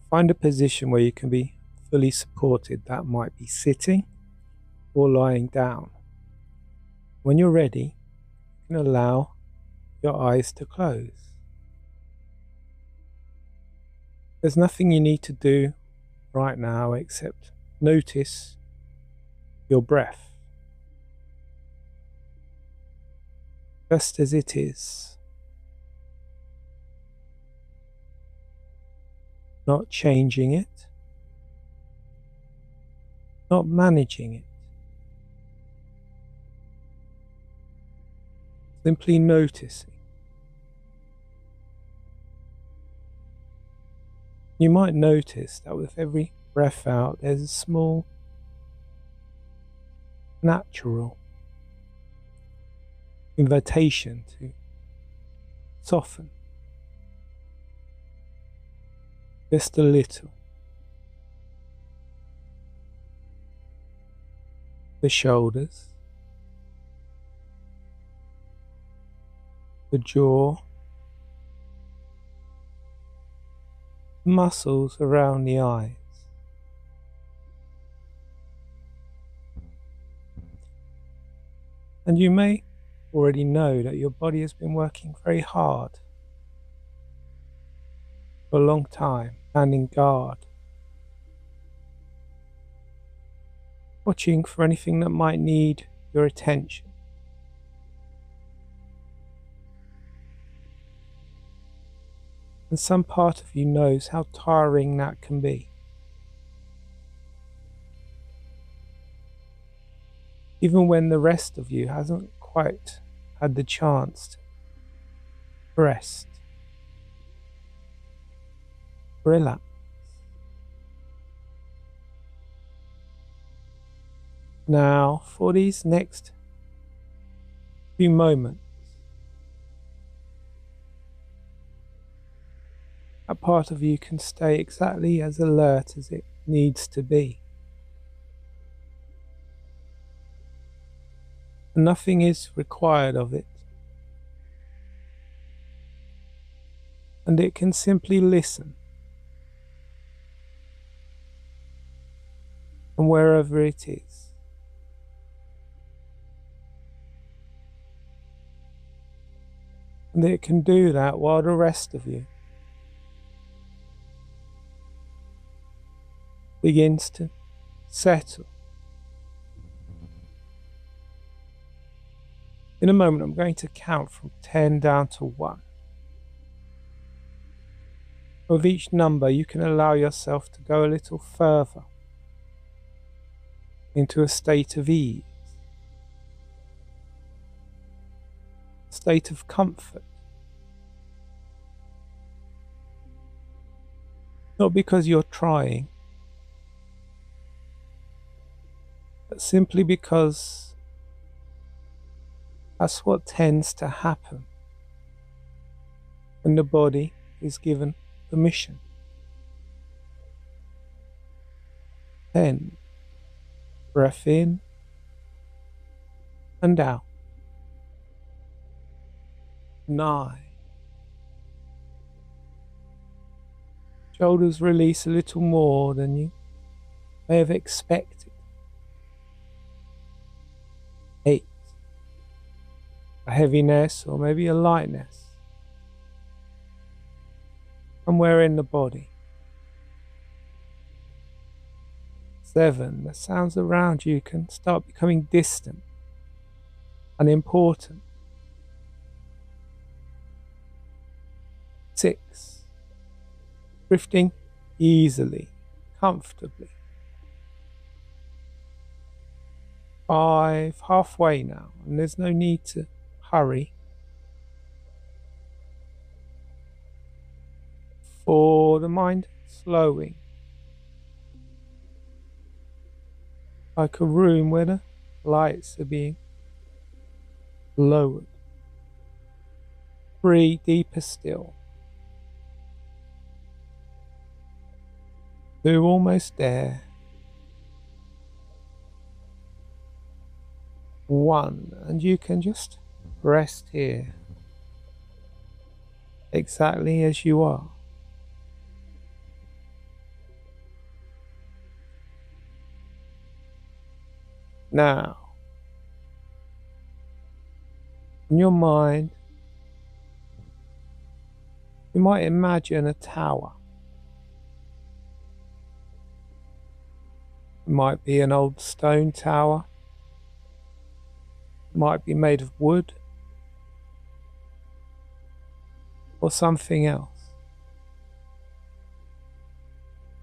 Find a position where you can be fully supported. That might be sitting or lying down. When you're ready, you can allow your eyes to close. There's nothing you need to do right now except notice your breath just as it is, not changing it, not managing it, simply noticing. You might notice that with every breath out, there's a small, natural invitation to soften just a little. The shoulders, the jaw, muscles around the eyes. And you may already know that your body has been working very hard for a long time, standing guard, watching for anything that might need your attention. And some part of you knows how tiring that can be. Even when the rest of you hasn't quite had the chance to rest, relax. Now, for these next few moments, that part of you can stay exactly as alert as it needs to be. And nothing is required of it. And it can simply listen. From wherever it is. And it can do that while the rest of you begins to settle. In a moment, I'm going to count from 10 down to 1. With each number, you can allow yourself to go a little further into a state of ease, a state of comfort. Not because you're trying, but simply because that's what tends to happen when the body is given permission. 10. Breath in and out. 9. Shoulders release a little more than you may have expected. 8. A heaviness or maybe a lightness somewhere in the body. 7. The sounds around you can start becoming distant, unimportant. 6. Drifting easily, comfortably. 5. Halfway now, and there's no need to hurry. 4. The mind slowing, like a room where the lights are being lowered. 3. Deeper still. 2. Almost there. 1. And you can just rest here, exactly as you are. Now, in your mind, you might imagine a tower. It might be an old stone tower. It might be made of wood or something else.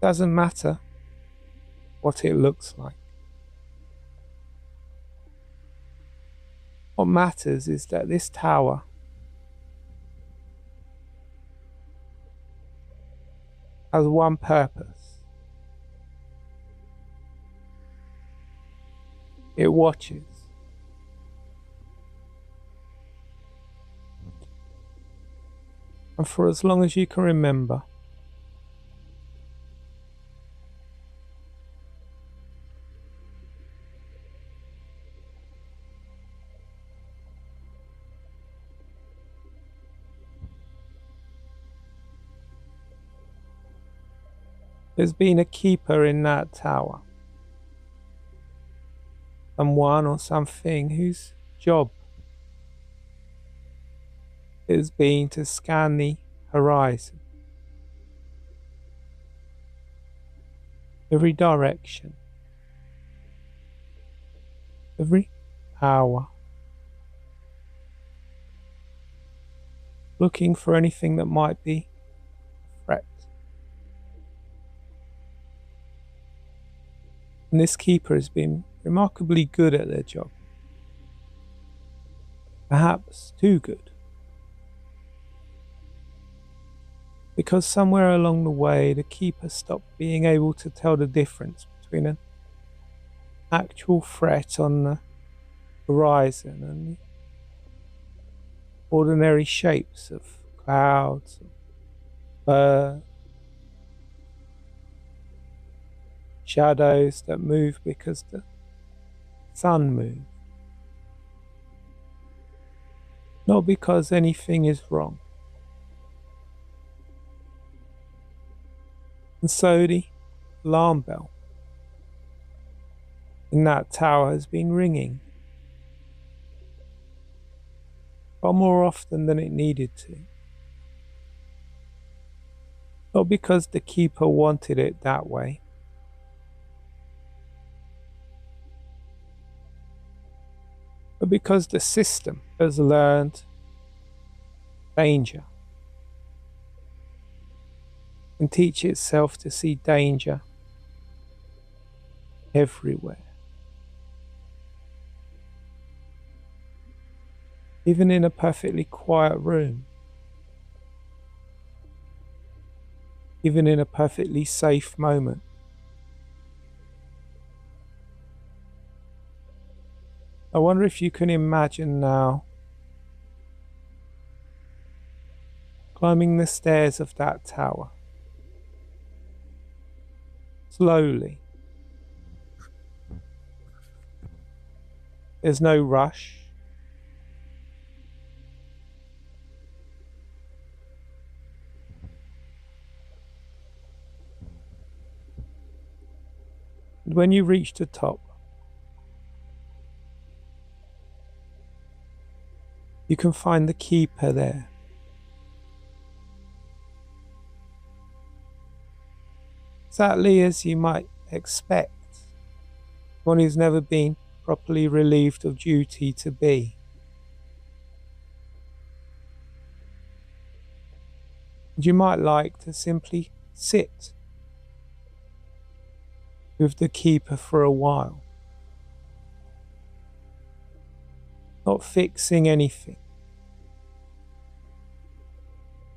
Doesn't matter what it looks like. What matters is that this tower has one purpose. It watches. And for as long as you can remember, there's been a keeper in that tower. Someone or something whose job has been to scan the horizon, every direction, every hour, looking for anything that might be a threat. And this keeper has been remarkably good at their job. Perhaps too good. Because somewhere along the way, the keeper stopped being able to tell the difference between an actual threat on the horizon and the ordinary shapes of clouds, birds, shadows that move because the sun moves. Not because anything is wrong. And so the alarm bell in that tower has been ringing far more often than it needed to. Not because the keeper wanted it that way, but because the system has learned danger and teach itself to see danger everywhere. Even in a perfectly quiet room, even in a perfectly safe moment. I wonder if you can imagine now climbing the stairs of that tower. Slowly. There's no rush. And when you reach the top, you can find the keeper there. Exactly as you might expect, one who's never been properly relieved of duty to be. And you might like to simply sit with the keeper for a while, not fixing anything,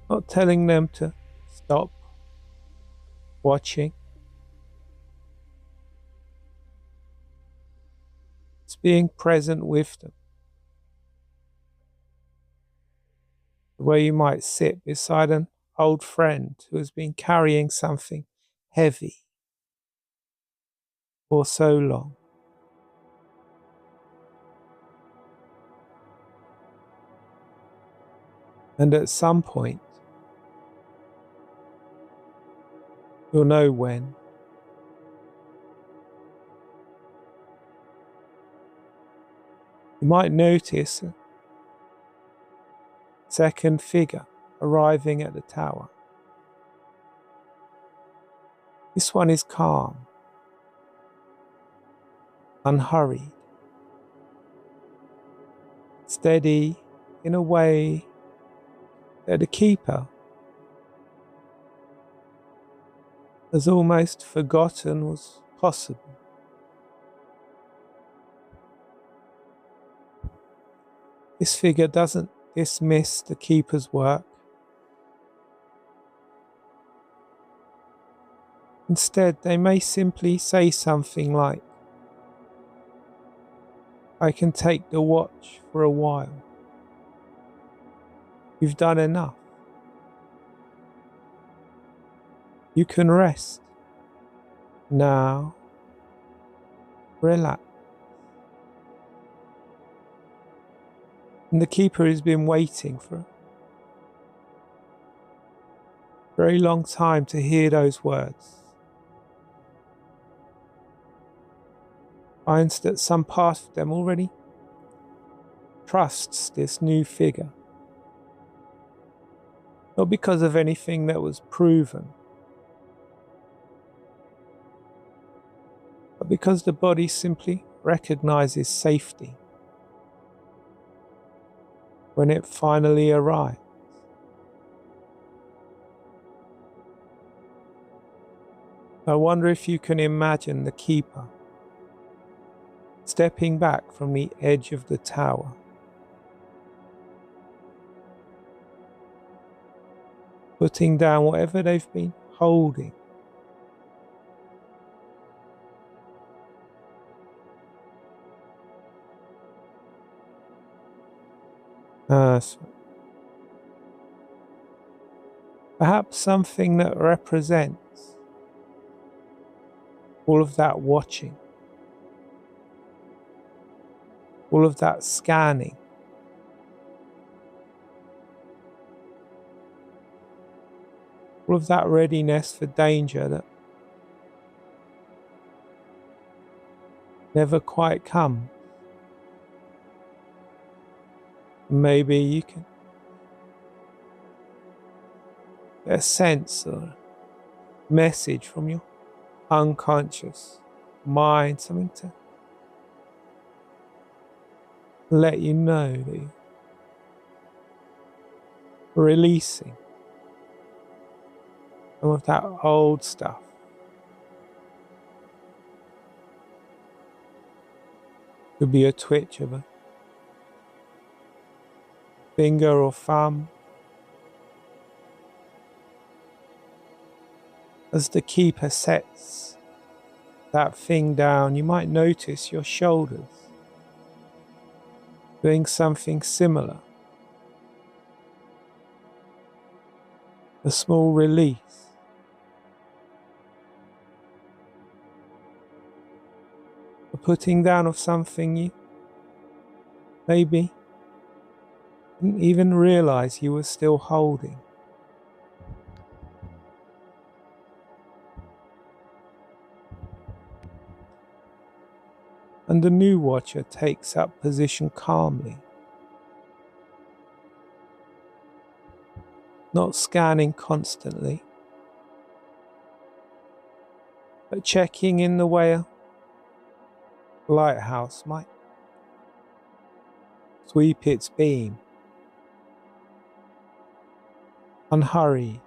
not telling them to stop watching. It's being present with them. Where you might sit beside an old friend who has been carrying something heavy for so long. And at some point, you'll know when. You might notice a second figure arriving at the tower. This one is calm, unhurried, steady in a way that the keeper has almost forgotten was possible. This figure doesn't dismiss the keeper's work. Instead, they may simply say something like, "I can take the watch for a while. You've done enough. You can rest. Now, relax." And the keeper has been waiting for a very long time to hear those words. Finds that some part of them already trusts this new figure. Not because of anything that was proven, but because the body simply recognizes safety when it finally arrives. I wonder if you can imagine the keeper stepping back from the edge of the tower, putting down whatever they've been holding, perhaps something that represents all of that watching, all of that scanning, all of that readiness for danger that never quite comes. Maybe you can get a sense or a message from your unconscious mind, something to let you know that you're releasing some of that old stuff. Could be a twitch of a finger or thumb. As the keeper sets that thing down, you might notice your shoulders doing something similar. A small release. A putting down of something you maybe didn't even realize you were still holding. And the new watcher takes up position calmly, not scanning constantly, but checking in the way a lighthouse might sweep its beam, unhurried,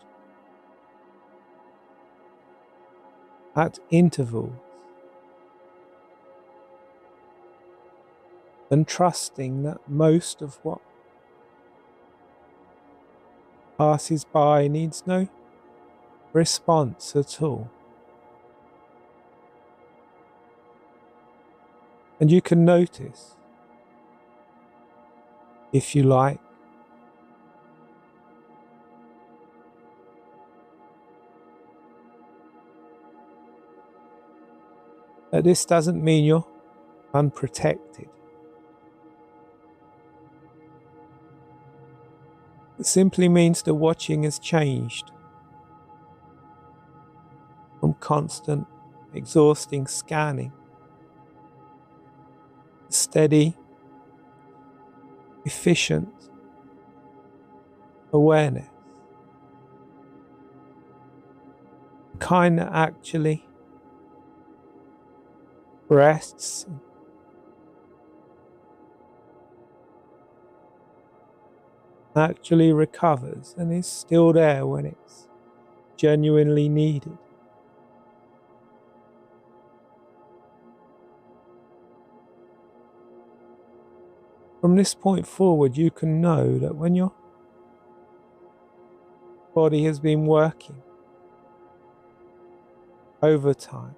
at intervals, and trusting that most of what passes by needs no response at all. And you can notice, if you like, that this doesn't mean you're unprotected. It simply means the watching has changed from constant, exhausting scanning, steady, efficient awareness, the kind that actually rests, actually recovers, and is still there when it's genuinely needed. From this point forward, you can know that when your body has been working overtime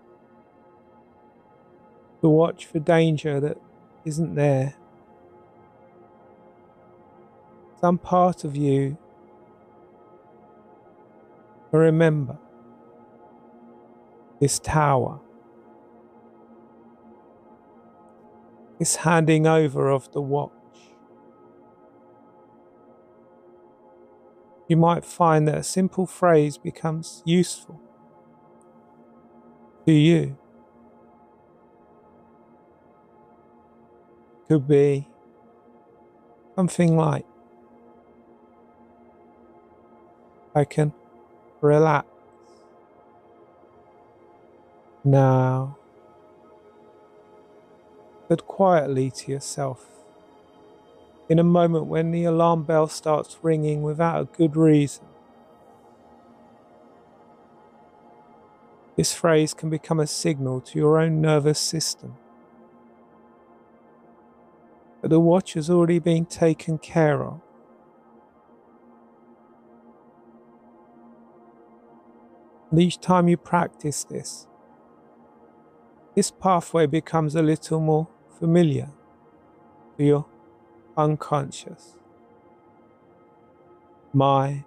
to watch for danger that isn't there, some part of you will remember this tower, this handing over of the watch. You might find that a simple phrase becomes useful to you. It could be something like, I can relax now, but quietly to yourself in a moment when the alarm bell starts ringing without a good reason. This phrase can become a signal to your own nervous system that the watch has already been taken care of. And each time you practice this pathway becomes a little more familiar to your unconscious mind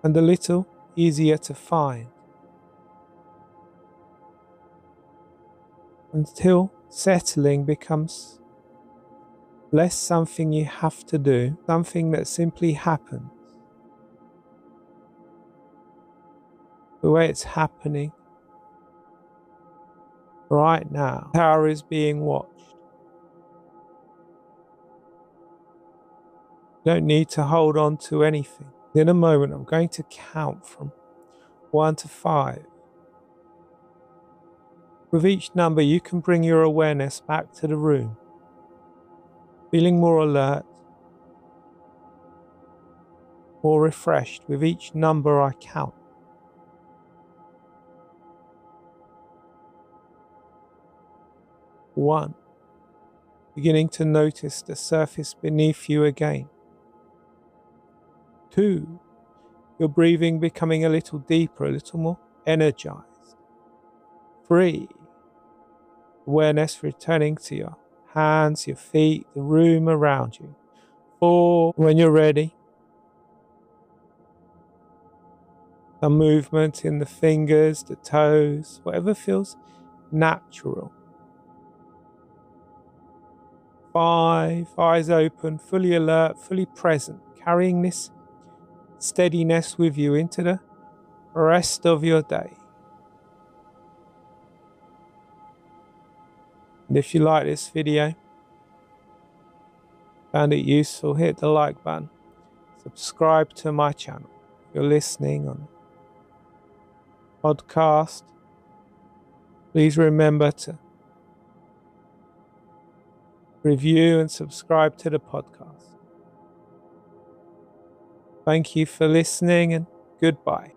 and a little easier to find, until settling becomes less something you have to do, something that simply happens the way it's happening right now. The tower is being watched. You don't need to hold on to anything. In a moment, I'm going to count from 1 to 5. With each number, you can bring your awareness back to the room, feeling more alert, more refreshed with each number I count. 1. Beginning to notice the surface beneath you again. 2. Your breathing becoming a little deeper, a little more energized. 3. Awareness returning to your hands, your feet, the room around you. 4. When you're ready, some movement in the fingers, the toes, whatever feels natural. 5. Eyes open, fully alert, fully present, carrying this steadiness with you into the rest of your day. And if you like this video, found it useful, hit the like button. Subscribe to my channel. If you're listening on podcast, please remember to review and subscribe to the podcast. Thank you for listening, and goodbye.